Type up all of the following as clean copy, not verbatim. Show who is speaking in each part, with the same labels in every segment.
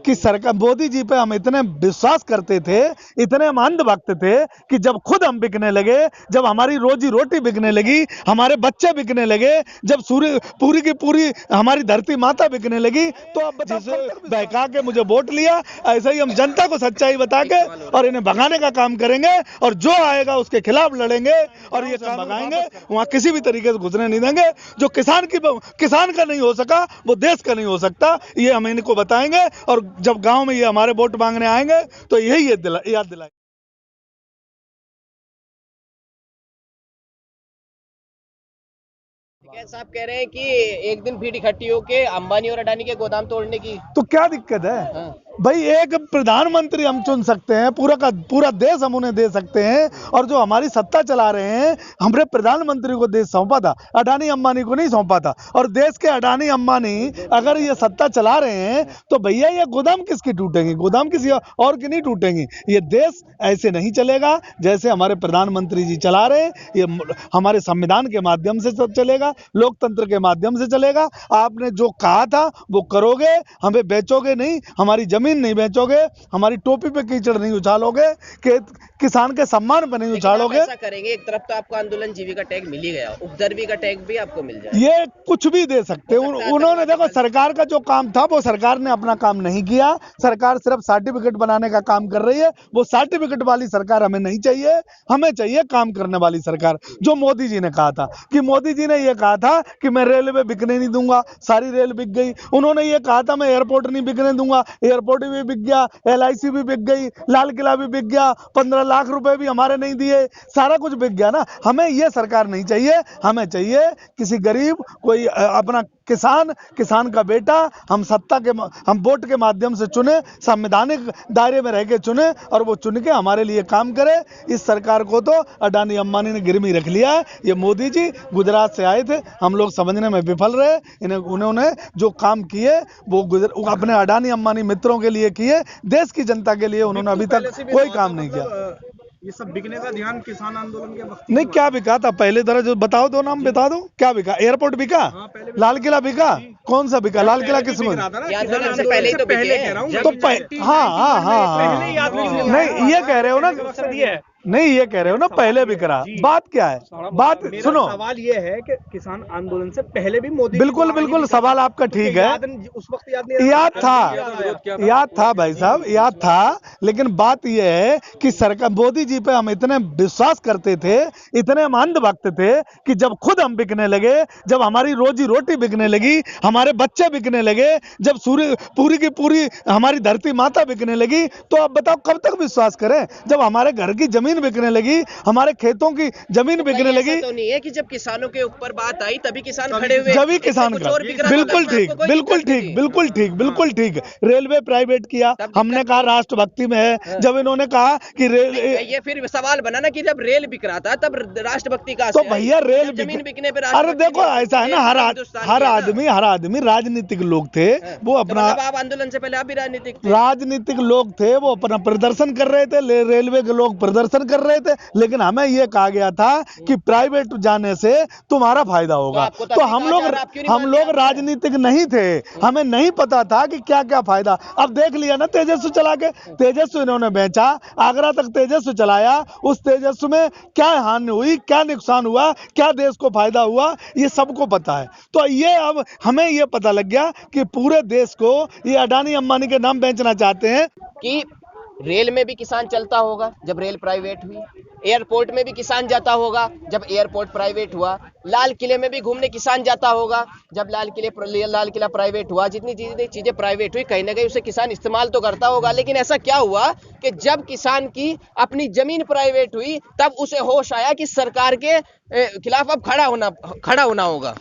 Speaker 1: कि सरकार मोदी जी पे हम इतने विश्वास करते थे, इतने हम अंधभक्त थे कि जब खुद हम बिकने लगे, जब हमारी रोजी रोटी बिकने लगी, हमारे बच्चे बिकने लगे, जब सूर्य पूरी की पूरी हमारी धरती माता बिकने लगी, तो अब जिसे बहका के मुझे वोट लिया, ऐसे ही हम जनता को सच्चाई बता के और इन्हें भगाने का काम करेंगे और जो आएगा उसके खिलाफ लड़ेंगे और ये काम भगाएंगे। वहां किसी भी तरीके से घुसने नहीं देंगे। जो किसान का नहीं हो सका वो देश का नहीं हो सकता, ये हम इनको बताएंगे। और जब गांव में ये हमारे वोट मांगने आएंगे तो यही याद दिलाएंगे।
Speaker 2: साहब कह रहे हैं कि एक दिन भीड़ इकट्ठी होके अंबानी और अडानी के गोदाम तोड़ने की।
Speaker 1: तो क्या दिक्कत है?
Speaker 2: हाँ।
Speaker 1: भाई एक प्रधानमंत्री हम चुन सकते हैं, पूरा का पूरा देश हम उन्हें दे सकते हैं। और जो हमारी सत्ता चला रहे हैं, हमने प्रधानमंत्री को देश सौंपा था, अडानी अंबानी को नहीं सौंपा था। और देश के अडानी अंबानी अगर ये सत्ता चला रहे हैं तो भैया ये गोदाम किसकी टूटेंगी? गोदाम किसी और की नहीं टूटेंगी। ये देश ऐसे नहीं चलेगा जैसे हमारे प्रधानमंत्री जी चला रहे हैं। ये हमारे संविधान के माध्यम से सब चलेगा, लोकतंत्र के माध्यम से चलेगा। आपने जो कहा था वो करोगे, हमें बेचोगे नहीं, हमारी जमीन नहीं बेचोगे, हमारी टोपी पे कीचड़ नहीं उछालोगे, किसान के सम्मान पर नहीं उछालोगे।
Speaker 2: ऐसा करेंगे, एक तरफ तो आपको आंदोलन जीविका टैग मिल ही गया, उपद्रवी का टैग भी आपको मिल जाए।
Speaker 1: ये कुछ भी दे सकते हैं उन्होंने। देखो सरकार का जो काम था वो सरकार ने अपना काम नहीं किया। सरकार सिर्फ सर्टिफिकेट बनाने का काम कर रही है। वो सर्टिफिकेट वाली सरकार हमें नहीं चाहिए, हमें चाहिए काम करने वाली सरकार। जो मोदी जी ने कहा था कि मोदी जी ने ये कहा था कि मैं रेलवे बिकने नहीं दूंगा, सारी रेल बिक गई। उन्होंने ये कहा था मैं एयरपोर्ट नहीं बिकने दूंगा, एयरपोर्ट भी बिक गया, LIC भी बिक गई, लाल किला भी बिक गया, 15 लाख रुपए भी हमारे नहीं दिए, सारा कुछ बिक गया ना। हमें ये सरकार नहीं चाहिए, हमें चाहिए किसी गरीब कोई अपना किसान का बेटा हम वोट के माध्यम से चुने, संवैधानिक दायरे में रह के चुने और वो चुन के हमारे लिए काम करे। इस सरकार को तो अडानी अंबानी ने गिरवी रख लिया है। ये मोदी जी गुजरात से आए थे, हम लोग समझने में विफल रहे। उन्होंने जो काम किए वो अपने अडानी अंबानी मित्रों के लिए किए, देश की जनता के लिए उन्होंने अभी तक कोई काम नहीं किया।
Speaker 3: ये सब बिकने का ध्यान किसान आंदोलन के वक्त
Speaker 1: नहीं, क्या बिका था पहले तरह जो बताओ, दो नाम बता दो। क्या बिका? एयरपोर्ट बिका, लाल किला बिका, कौन सा बिका? लाल किला किस में?
Speaker 2: पहले तो कह रहा हूँ।
Speaker 1: तो हाँ नहीं ये कह रहे हो ना, नहीं ये कह रहे हो ना पहले बिक रहा। बात क्या है? बात सुनो,
Speaker 3: सवाल ये है कि किसान आंदोलन से पहले भी मोदी
Speaker 1: बिल्कुल सवाल आपका ठीक है।
Speaker 3: उस वक्त याद
Speaker 1: था भाई साहब, याद था। लेकिन बात यह है कि सरकार मोदी जी पे हम इतने विश्वास करते थे, इतने हम अंधभक्त थे कि जब खुद हम बिकने लगे, जब हमारी रोजी रोटी बिकने लगी, हमारे बच्चे बिकने लगे, जब सूर्य पूरी की पूरी हमारी धरती माता बिकने लगी, तो अब बताओ कब तक विश्वास करें? जब हमारे घर की जमीन बिकने लगी, हमारे खेतों की जमीन बिकने लगी।
Speaker 2: तो नहीं है कि जब किसानों के ऊपर बात आई तभी किसान खड़े हुए,
Speaker 1: जब किसान का बिल्कुल ठीक। रेलवे प्राइवेट किया, हमने कहा राष्ट्रभक्ति में है। जब इन्होंने कहा कि
Speaker 2: ये फिर सवाल बना ना कि जब रेल बिक रहा था तब राष्ट्रभक्ति का,
Speaker 1: तो भैया रेल
Speaker 2: जमीन बिकने पे।
Speaker 1: अरे देखो ऐसा है ना, हर आदमी राजनीतिक लोग थे, वो अपना
Speaker 2: आप आंदोलन से पहले आप भी
Speaker 1: राजनीतिक लोग थे, वो अपना प्रदर्शन कर रहे थे, रेलवे के लोग प्रदर्शन कर रहे थे। लेकिन हमें यह कहा गया था कि प्राइवेट जाने से तुम्हारा फायदा होगा। तो हम लोग राजनीतिक नहीं थे, हमें नहीं पता था कि क्या क्या फायदा। अब देख लिया ना तेजस्वी चला के, तेजस्वी इन्होंने बेचा, आगरा तक तेजस्वी चलाया, उस तेजस्वी में क्या हानि हुई, क्या नुकसान हुआ, क्या देश को फायदा हुआ, ये सबको पता है। तो ये अब हमें ये पता लग गया कि पूरे देश को ये अडानी अंबानी के नाम बेचना चाहते हैं।
Speaker 2: कि रेल में भी किसान चलता होगा जब रेल प्राइवेट हुई, एयरपोर्ट में भी किसान जाता होगा जब एयरपोर्ट प्राइवेट हुआ, लाल किले में भी घूमने किसान जाता होगा जब लाल किला प्राइवेट हुआ। जितनी चीजें प्राइवेट हुई कहीं ना कहीं उसे किसान इस्तेमाल तो करता होगा। लेकिन ऐसा क्या हुआ कि जब किसान की अपनी जमीन प्राइवेट हुई तब उसे होश आया कि सरकार के खिलाफ अब खड़ा होना होगा।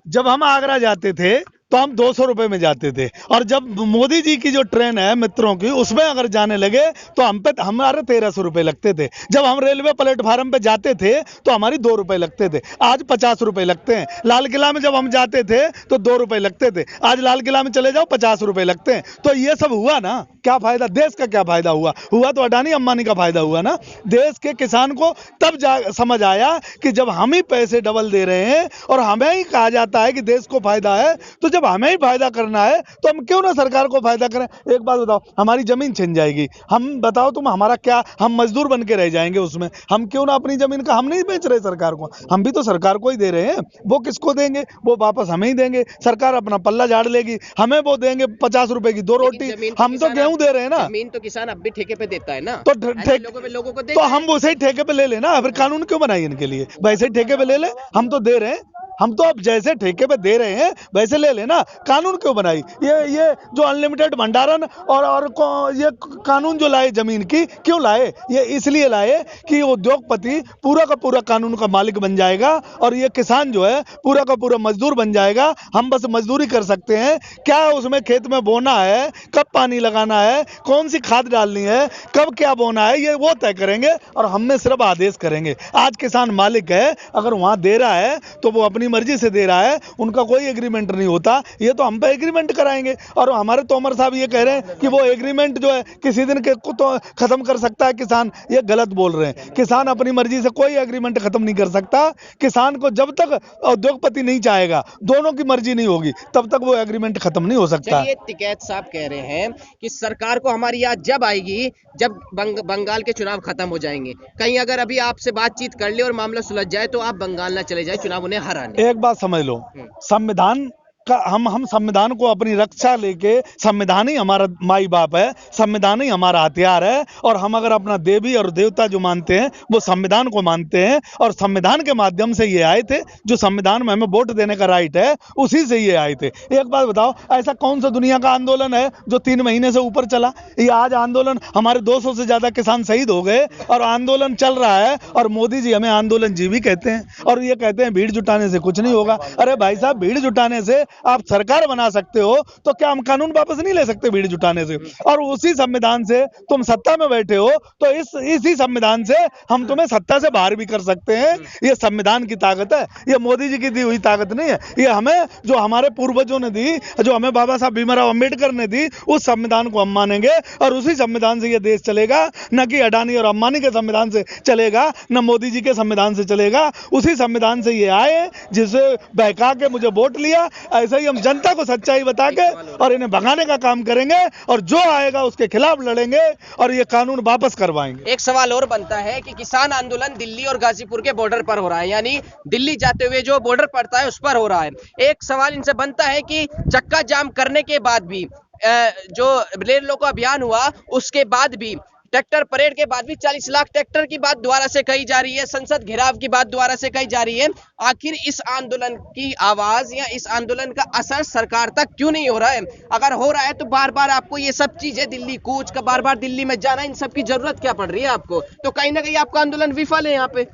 Speaker 1: जब हम आगरा जाते थे तो हम 200 रुपए में जाते थे, और जब मोदी जी की जो ट्रेन है मित्रों की, उसमें अगर जाने लगे तो हमारे 1300 रुपए लगते थे। जब हम रेलवे प्लेटफार्म पे जाते थे तो हमारी 2 रुपए लगते थे, आज 50 रुपए लगते हैं। लाल किला में जब हम जाते थे तो 2 रुपए लगते थे, आज लाल किला में चले जाओ 50 रुपए लगते हैं। तो ये सब हुआ ना, क्या फायदा? देश का क्या फायदा हुआ तो अडानी अंबानी का फायदा हुआ ना। देश के किसान को तब समझ आया कि जब हम ही पैसे डबल दे रहे हैं और हमें ही कहा जाता है कि देश को फायदा है, तो जब हमें ही फायदा करना है तो हम क्यों ना सरकार को फायदा करें। एक बात बताओ, हमारी जमीन छिन जाएगी, हम बताओ तुम हमारा क्या, हम मजदूर बन के रह जाएंगे उसमें। हम क्यों ना अपनी जमीन का, हम नहीं बेच रहे सरकार को, हम भी तो सरकार को ही दे रहे हैं। वो किसको देंगे, वो वापस हमें ही देंगे। सरकार अपना पल्ला झाड़ लेगी, हमें वो देंगे 50 रुपए की 2 रोटी, हम तो गेहूं दे रहे हैं ना।
Speaker 2: जमीन तो किसान अब भी ठेके पे देता है ना,
Speaker 1: तो
Speaker 2: लोगों को
Speaker 1: तो हम वैसे ही ठेके पे ले लेना, फिर कानून क्यों बनाए इनके लिए। वैसे ही ठेके पे ले ले, हम तो दे रहे हैं, हम तो अब जैसे ठेके पे दे रहे हैं वैसे ले लेना, कानून क्यों बनाई। ये जो अनलिमिटेड भंडारण और ये कानून जो लाए जमीन की, क्यों लाए, ये इसलिए लाए कि उद्योगपति पूरा का पूरा कानून का मालिक बन जाएगा और ये किसान जो है पूरा का पूरा मजदूर बन जाएगा। हम बस मजदूरी कर सकते हैं, क्या उसमें खेत में बोना है, कब पानी लगाना है, कौन सी खाद डालनी है, कब क्या बोना है, ये वो तय करेंगे और हम में सिर्फ आदेश करेंगे। आज किसान मालिक है, अगर वहां दे रहा है तो वो अपनी मर्जी से दे रहा है, उनका कोई एग्रीमेंट नहीं होता। ये तो हम पे एग्रीमेंट कराएंगे और हमारे तोमर साहब ये कह रहे हैं कि वो एग्रीमेंट जो है किसी दिन के को तो खत्म कर सकता है किसान। ये गलत बोल रहे हैं, किसान अपनी मर्जी से कोई एग्रीमेंट खत्म नहीं कर सकता। किसान को जब तक उद्योगपति नहीं चाहेगा, दोनों की मर्जी नहीं होगी, तब तक वो एग्रीमेंट खत्म नहीं हो सकता।
Speaker 2: चलिए, टिकैत साहब कह रहे हैं कि सरकार को हमारी याद जब आएगी जब बंगाल के चुनाव खत्म हो जाएंगे। कहीं अगर अभी आपसे बातचीत कर ले और मामला सुलझ जाए तो आप बंगाल ना चले जाए चुनाव उन्हें हराने।
Speaker 1: एक बात समझ लो, संविधान का हम संविधान को अपनी रक्षा लेके, संविधान ही हमारा माई बाप है, संविधान ही हमारा हथियार है और हम अगर अपना देवी और देवता जो मानते हैं वो संविधान को मानते हैं और संविधान के माध्यम से ये आए थे। जो संविधान में हमें वोट देने का राइट है उसी से ये आए थे। एक बात बताओ, ऐसा कौन सा दुनिया का आंदोलन है जो 3 महीने से ऊपर चला। ये आज आंदोलन, हमारे 200 से ज्यादा किसान शहीद हो गए और आंदोलन चल रहा है और मोदी जी हमें आंदोलन जीवी कहते हैं और ये कहते हैं भीड़ जुटाने से कुछ नहीं होगा। अरे भाई साहब, भीड़ जुटाने से आप सरकार बना सकते हो तो क्या हम कानून वापस नहीं ले सकते भीड़ जुटाने से। और उसी संविधान से तुम सत्ता में बैठे हो तो इसी संविधान से हम तुम्हें सत्ता से बाहर भी कर सकते हैं। ये संविधान की ताकत है, ये मोदी जी की दी हुई ताकत नहीं है। ये हमें जो हमारे पूर्वजों ने दी, जो हमें बाबा साहब भीमराव अंबेडकर ने दी, उस संविधान को हम मानेंगे और उसी संविधान से ये देश चलेगा। न कि अडानी और अंबानी के संविधान से चलेगा, न मोदी जी के संविधान से चलेगा। उसी संविधान से ये आए जिसे बहका के मुझे वोट लिया। ऐसे ही हम जनता को सच्चाई बता के और इन्हें भगाने का काम करेंगे और जो आएगा उसके खिलाफ लड़ेंगे और ये कानून वापस करवाएंगे।
Speaker 2: एक सवाल और बनता है कि किसान आंदोलन दिल्ली और गाजीपुर के बॉर्डर पर हो रहा है, यानी दिल्ली जाते हुए जो बॉर्डर पड़ता है उस पर हो रहा है। एक सवाल इनसे बनता है कि चक्का जाम करने के बाद भी, जो रेल रोको अभियान हुआ उसके बाद भी, ट्रैक्टर परेड के बाद भी 40 लाख ट्रैक्टर की बात दोबारा से कही जा रही है, संसद घेराव की बात दोबारा से कही जा रही है। आखिर इस आंदोलन की आवाज या इस आंदोलन का असर सरकार तक क्यों नहीं हो रहा है? अगर हो रहा है तो बार बार आपको ये सब चीजें, दिल्ली कूच का, बार बार दिल्ली में जाना, इन सब की जरूरत क्या पड़ रही है आपको? तो कहीं ना कहीं आपका आंदोलन विफल है यहाँ पे।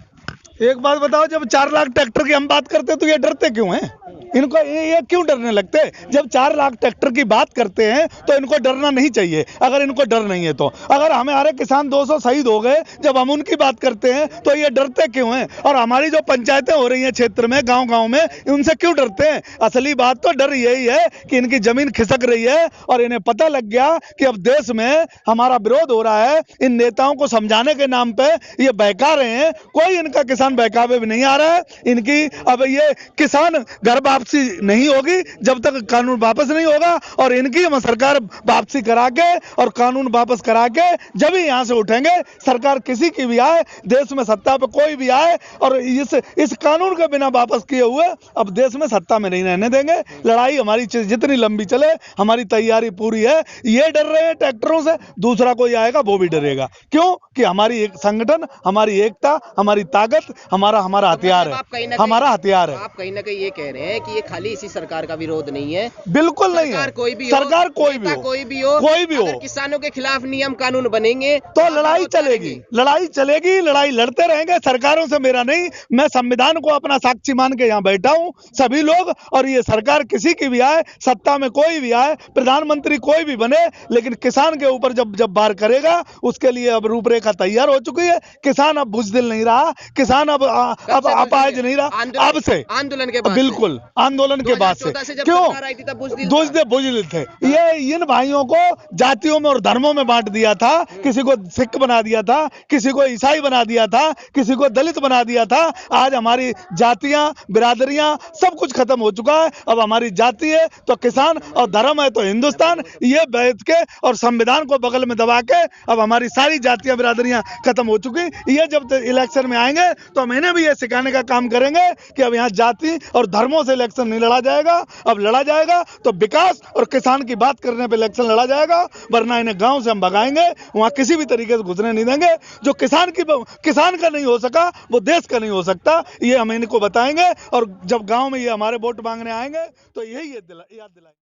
Speaker 1: एक बात बताओ, जब 4 लाख ट्रैक्टर की हम बात करते तो ये डरते क्यों हैं? इनको ये क्यों डरने लगते? जब 4 लाख ट्रैक्टर की बात करते हैं तो इनको डरना नहीं चाहिए, अगर इनको डर नहीं है तो। अगर हमारे किसान 200 शहीद हो गए, जब हम उनकी बात करते हैं तो ये डरते क्यों हैं? और हमारी जो पंचायतें हो रही हैं क्षेत्र में, गांव-गांव में, उनसे क्यों डरते हैं? असली बात तो डर यही है कि इनकी जमीन खिसक रही है और इन्हें पता लग गया कि अब देश में हमारा विरोध हो रहा है। इन नेताओं को समझाने के नाम पे ये बहका रहे हैं, कोई इनका किसान बहकावे भी नहीं आ रहा है। इनकी अब ये किसान घर वापसी नहीं होगी जब तक कानून वापस नहीं होगा और इनकी हम सरकार वापसी करा के और कानून वापस करा के जब ही यहां से उठेंगे। सरकार किसी की भी आए, देश में सत्ता पे कोई भी आए और इस कानून के बिना वापस किए हुए अब देश में सत्ता में नहीं रहने देंगे। लड़ाई हमारी जितनी लंबी चले, हमारी तैयारी पूरी है। ये डर रहे हैं ट्रैक्टरों से, दूसरा कोई आएगा वो भी डरेगा। क्यों? कि हमारी एक संगठन, हमारी एकता, हमारी ताकत, हमारा हथियार है, हमारा हथियार है।
Speaker 2: आप कहीं ना कहीं ये कह रहे हैं कि ये खाली इसी सरकार का विरोध नहीं है,
Speaker 1: बिल्कुल नहीं है।
Speaker 2: कोई भी
Speaker 1: सरकार कोई भी हो,
Speaker 2: अगर किसानों के खिलाफ नियम कानून बनेंगे
Speaker 1: तो लड़ाई चलेगी, लड़ाई लड़ते रहेंगे। सरकारों से मेरा नहीं, मैं संविधान को अपना साक्षी मान के यहाँ बैठा हूँ, सभी लोग। और ये सरकार किसी की भी आए, सत्ता में कोई भी आए, प्रधानमंत्री कोई भी बने, लेकिन किसान के ऊपर जब वार करेगा उसके लिए अब रूपरेखा तैयार हो चुकी है। किसान अब बुजदिल नहीं रहा, किसान अब अपाहिज नहीं रहा। अब से
Speaker 2: आंदोलन के बाद
Speaker 1: बिल्कुल आंदोलन के बाद से।
Speaker 2: 2014 से जब
Speaker 1: क्यों?
Speaker 2: सरकार आई थी तब बुजदिल
Speaker 1: थे। ये इन भाइयों को जातियों में और धर्मों में बांट दिया था, किसी को सिख बना दिया था, किसी को ईसाई बना दिया था, किसी को दलित बना दिया था। आज हमारी जातियां, बिरादरियां सब कुछ खत्म हो चुका है। अब हमारी जाति है तो किसान और धर्म है तो हिंदुस्तान। ये बैठ के और संविधान को बगल में दबा के अब हमारी सारी जातियां, बिरादरियां खत्म हो चुकी। ये जब इलेक्शन में आएंगे तो हम इन्हें भी ये सिखाने का काम करेंगे कि अब यहाँ जाति और धर्मों से इलेक्शन नहीं लड़ा जाएगा। अब लड़ा जाएगा तो विकास और किसान की बात करने पे इलेक्शन लड़ा जाएगा, वरना इन्हें गांव से हम भगाएंगे, वहां किसी भी तरीके से घुसने नहीं देंगे। जो किसान का नहीं हो सका वो देश का नहीं हो सकता, ये हम इनको बताएंगे। और जब गांव में ये हमारे वोट मांगने आएंगे तो यही याद दिलाएंगे।